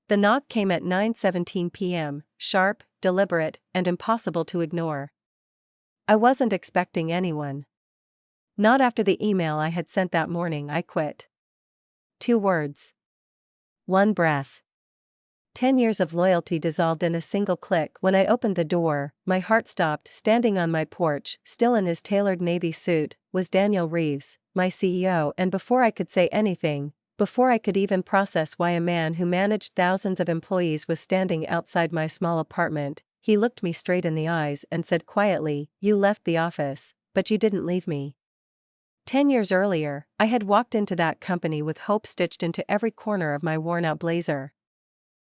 The knock came at 9:17 p.m., sharp, deliberate, and impossible to ignore. I wasn't expecting anyone. Not after the email I had sent that morning. I quit. 2 words. 1 breath. 10 years of loyalty dissolved in a single click. When I opened the door, my heart stopped. Standing on my porch, still in his tailored navy suit, was Daniel Reeves, my CEO, and before I could say anything, before I could even process why a man who managed thousands of employees was standing outside my small apartment, he looked me straight in the eyes and said quietly, "You left the office, but you didn't leave me." 10 years earlier, I had walked into that company with hope stitched into every corner of my worn-out blazer.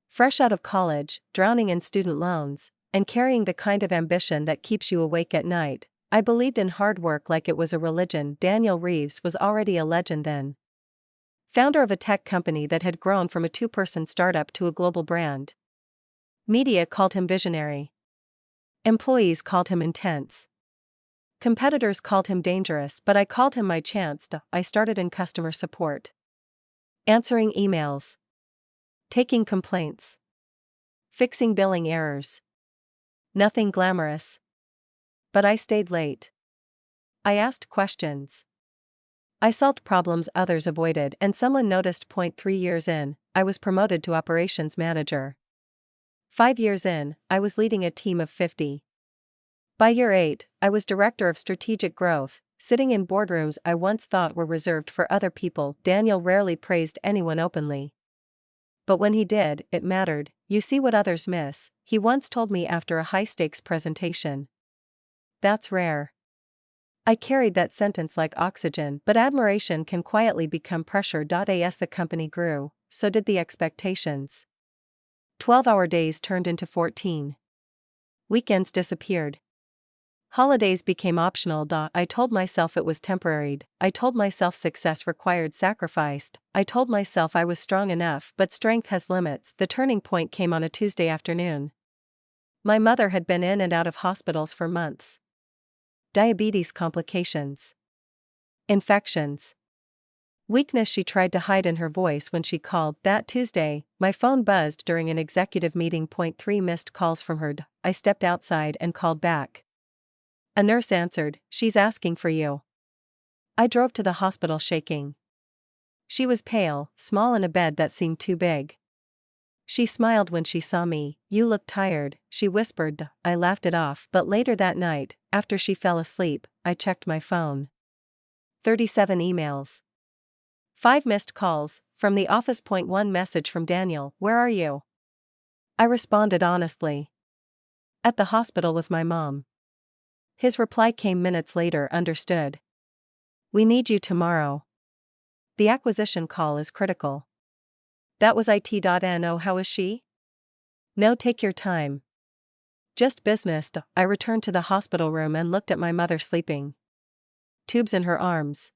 Fresh out of college, drowning in student loans, and carrying the kind of ambition that keeps you awake at night, I believed in hard work like it was a religion. Daniel Reeves was already a legend then. Founder of a tech company that had grown from a 2-person startup to a global brand. Media called him visionary. Employees called him intense. Competitors called him dangerous, but I called him my chance. I started in customer support. Answering emails. Taking complaints. Fixing billing errors. Nothing glamorous. But I stayed late. I asked questions. I solved problems others avoided, and someone noticed. 3 years in, I was promoted to operations manager. 5 years in, I was leading a team of 50. By year 8, I was director of strategic growth, sitting in boardrooms I once thought were reserved for other people. Daniel rarely praised anyone openly. But when he did, it mattered. "You see what others miss," he once told me after a high-stakes presentation. That's rare. I carried that sentence like oxygen, but admiration can quietly become pressure. As the company grew, so did the expectations. 12-hour days turned into 14. Weekends disappeared. Holidays became optional. I told myself it was temporary. I told myself success required sacrifice. I told myself I was strong enough, but strength has limits. The turning point came on a Tuesday afternoon. My mother had been in and out of hospitals for months. Diabetes complications. Infections. Weakness she tried to hide in her voice when she called. That Tuesday, my phone buzzed during an executive meeting. 3 missed calls from her. I stepped outside and called back. A nurse answered, "She's asking for you." I drove to the hospital shaking. She was pale, small in a bed that seemed too big. She smiled when she saw me. "You look tired," she whispered. I laughed it off, but later that night, after she fell asleep, I checked my phone. 37 emails. 5 missed calls, from the office. 1 message from Daniel, "Where are you?" I responded honestly. "At the hospital with my mom." His reply came minutes later. "Understood. We need you tomorrow. The acquisition call is critical." That was it. How is she? "No, take your time. Just business." I returned to the hospital room and looked at my mother sleeping. Tubes in her arms.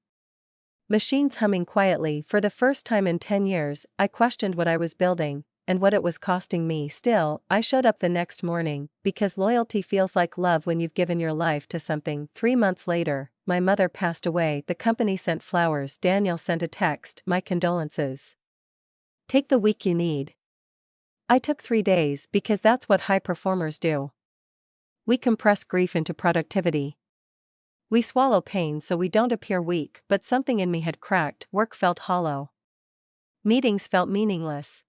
Machines humming quietly. For the first time in 10 years, I questioned what I was building, and what it was costing me. Still, I showed up the next morning, because loyalty feels like love when you've given your life to something. 3 months later, my mother passed away. The company sent flowers. Daniel sent a text, "My condolences. Take the week you need." I took 3 days because that's what high performers do. We compress grief into productivity. We swallow pain so we don't appear weak, but something in me had cracked. Work felt hollow. Meetings felt meaningless.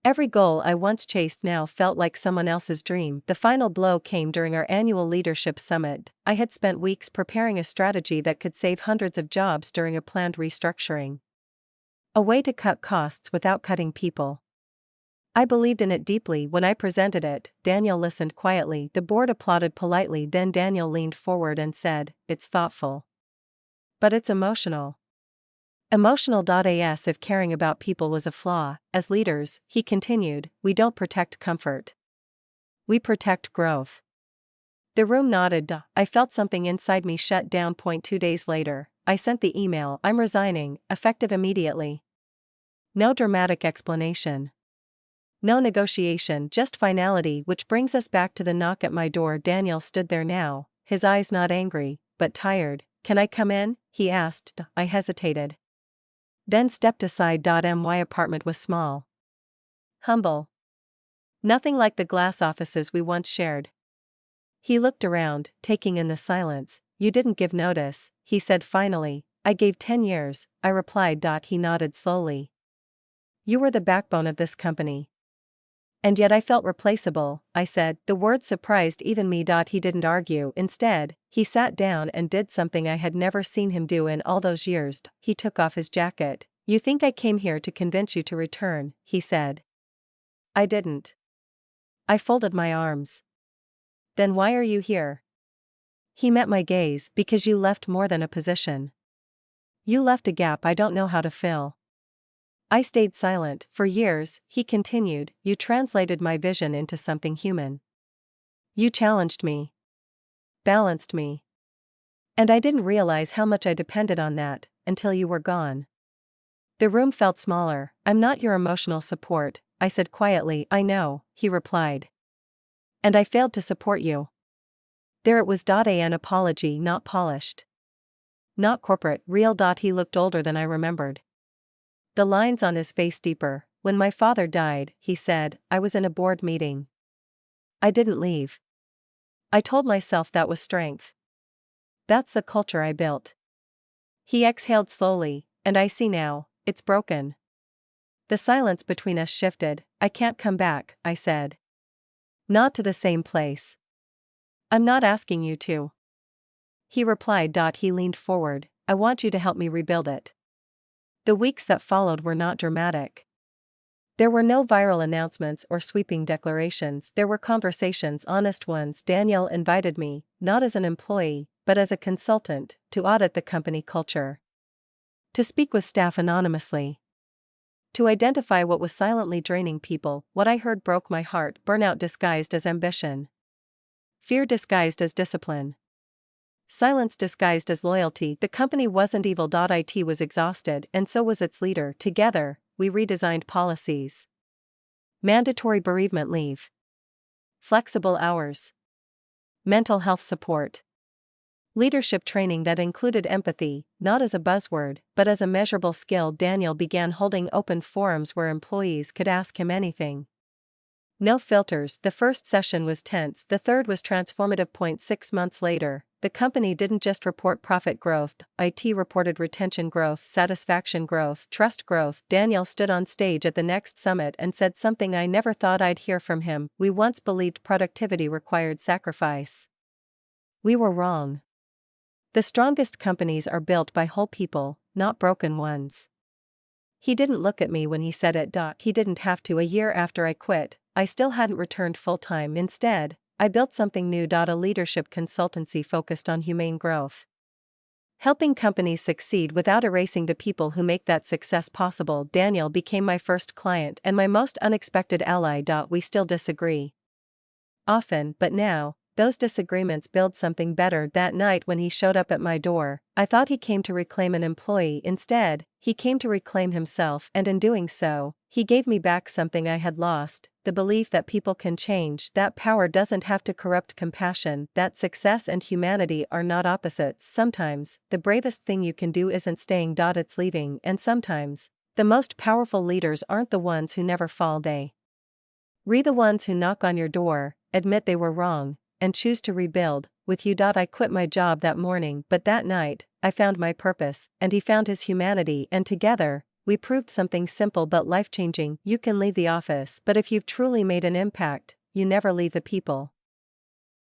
Every goal I once chased now felt like someone else's dream. The final blow came during our annual leadership summit. I had spent weeks preparing a strategy that could save hundreds of jobs during a planned restructuring. A way to cut costs without cutting people. I believed in it deeply. When I presented it, Daniel listened quietly. The board applauded politely. Then Daniel leaned forward and said, "It's thoughtful. But it's emotional." Emotional. As if caring about people was a flaw. As leaders, he continued, we don't protect comfort. We protect growth. The room nodded. I felt something inside me shut down. 2 days later, I sent the email, "I'm resigning," effective immediately. No dramatic explanation. No negotiation, just finality, which brings us back to the knock at my door. Daniel stood there now, his eyes not angry, but tired. "Can I come in?" he asked. I hesitated. Then stepped aside. My apartment was small. humble. Nothing like the glass offices we once shared. He looked around, taking in the silence. You didn't give notice, he said finally. I gave 10 years, I replied. He nodded slowly. You were the backbone of this company. And yet I felt replaceable, I said. The words surprised even me. He didn't argue. Instead, he sat down and did something I had never seen him do in all those years. He took off his jacket. You think I came here to convince you to return, he said. I didn't. I folded my arms. Then why are you here? He met my gaze. Because you left more than a position. You left a gap I don't know how to fill. I stayed silent. For years, he continued, you translated my vision into something human. You challenged me. Balanced me. And I didn't realize how much I depended on that, until you were gone. The room felt smaller. I'm not your emotional support, I said quietly. I know, he replied. And I failed to support you. There it was. An apology not polished. Not corporate, real. He looked older than I remembered. The lines on his face deeper. When my father died, he said, I was in a board meeting. I didn't leave. I told myself that was strength. That's the culture I built. He exhaled slowly, and I see now, it's broken. The silence between us shifted. I can't come back, I said. Not to the same place. I'm not asking you to. He replied. He leaned forward. I want you to help me rebuild it. The weeks that followed were not dramatic. There were no viral announcements or sweeping declarations. There were conversations, honest ones. Daniel invited me, not as an employee, but as a consultant, to audit the company culture. To speak with staff anonymously. To identify what was silently draining people. What I heard broke my heart. Burnout disguised as ambition. Fear disguised as discipline. Silence disguised as loyalty. The company wasn't evil. It was exhausted, and so was its leader. Together, we redesigned policies. Mandatory bereavement leave. Flexible hours. Mental health support. Leadership training that included empathy, not as a buzzword, but as a measurable skill. Daniel began holding open forums where employees could ask him anything. No filters. The first session was tense, the third was transformative. 6 months later, the company didn't just report profit growth, IT reported retention growth, satisfaction growth, trust growth. Daniel stood on stage at the next summit and said something I never thought I'd hear from him. We once believed productivity required sacrifice. We were wrong. The strongest companies are built by whole people, not broken ones. He didn't look at me when he said it. He didn't have to. A year after I quit, I still hadn't returned full-time. Instead, I built something new. A leadership consultancy focused on humane growth. Helping companies succeed without erasing the people who make that success possible. Daniel became my first client and my most unexpected ally. We still disagree. Often, but now, those disagreements build something better. That night when he showed up at my door, I thought he came to reclaim an employee. Instead, he came to reclaim himself, and in doing so, he gave me back something I had lost, the belief that people can change, that power doesn't have to corrupt compassion, that success and humanity are not opposites. Sometimes, the bravest thing you can do isn't staying. It's leaving, and sometimes, the most powerful leaders aren't the ones who never fall. They are the ones who knock on your door, admit they were wrong, and choose to rebuild. With you. I quit my job that morning, but that night, I found my purpose, and he found his humanity, and together, we proved something simple but life-changing. You can leave the office, but if you've truly made an impact, you never leave the people.